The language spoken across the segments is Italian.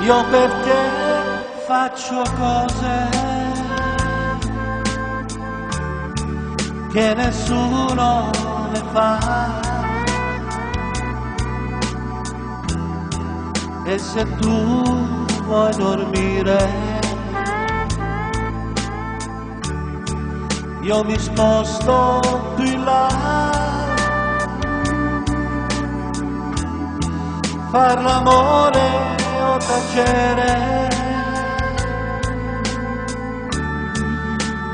Io per te faccio cose che nessuno le fa, e se tu vuoi dormire io mi sposto più in là, far l'amore o tacere,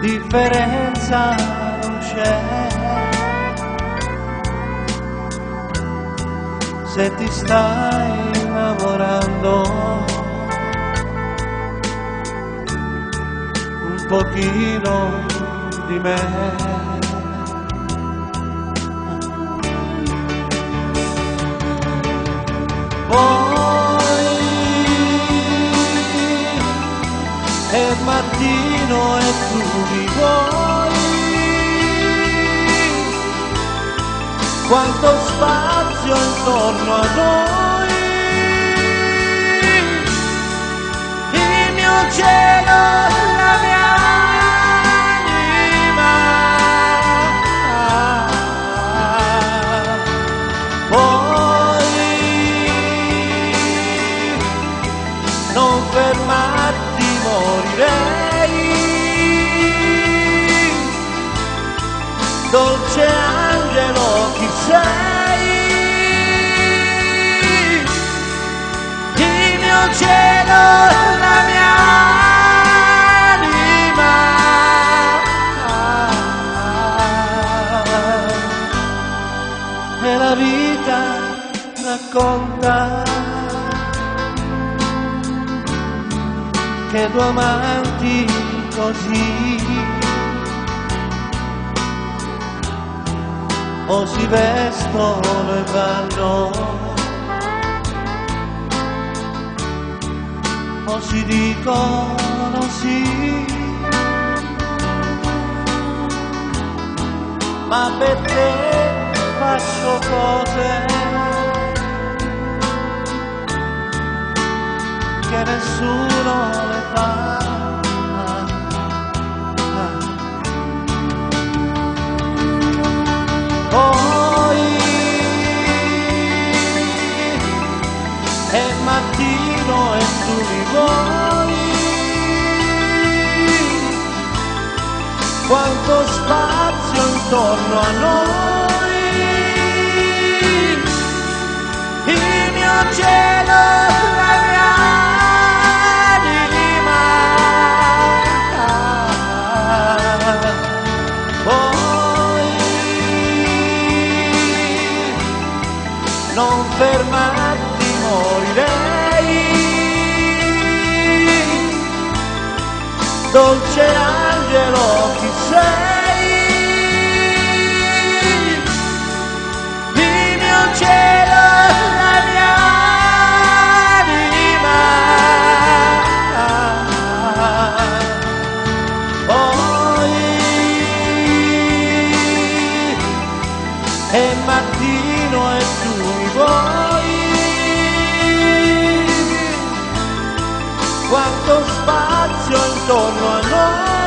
differenza non c'è. Se ti stai innamorando un pochino di me, è mattino e tu mi vuoi, quanto spazio intorno a noi, il mio cielo, la mia anima, poi non fermarti, morirei, dolce angelo chi sei, il mio cielo, la mia anima, e la vita racconta che due amanti così o si vestono e vanno, o si dicono sì, ma per te faccio cose che nessuno le fa. Poi è mattino e tu mi vuoi, quanto spazio intorno a noi, il mio cielo, la mia anima, poi non fermarti, morirei, dolce angelo chi sei, il mio cielo, la mia anima, poi è mattino e tu mi vuoi, quanto spazio intorno a noi,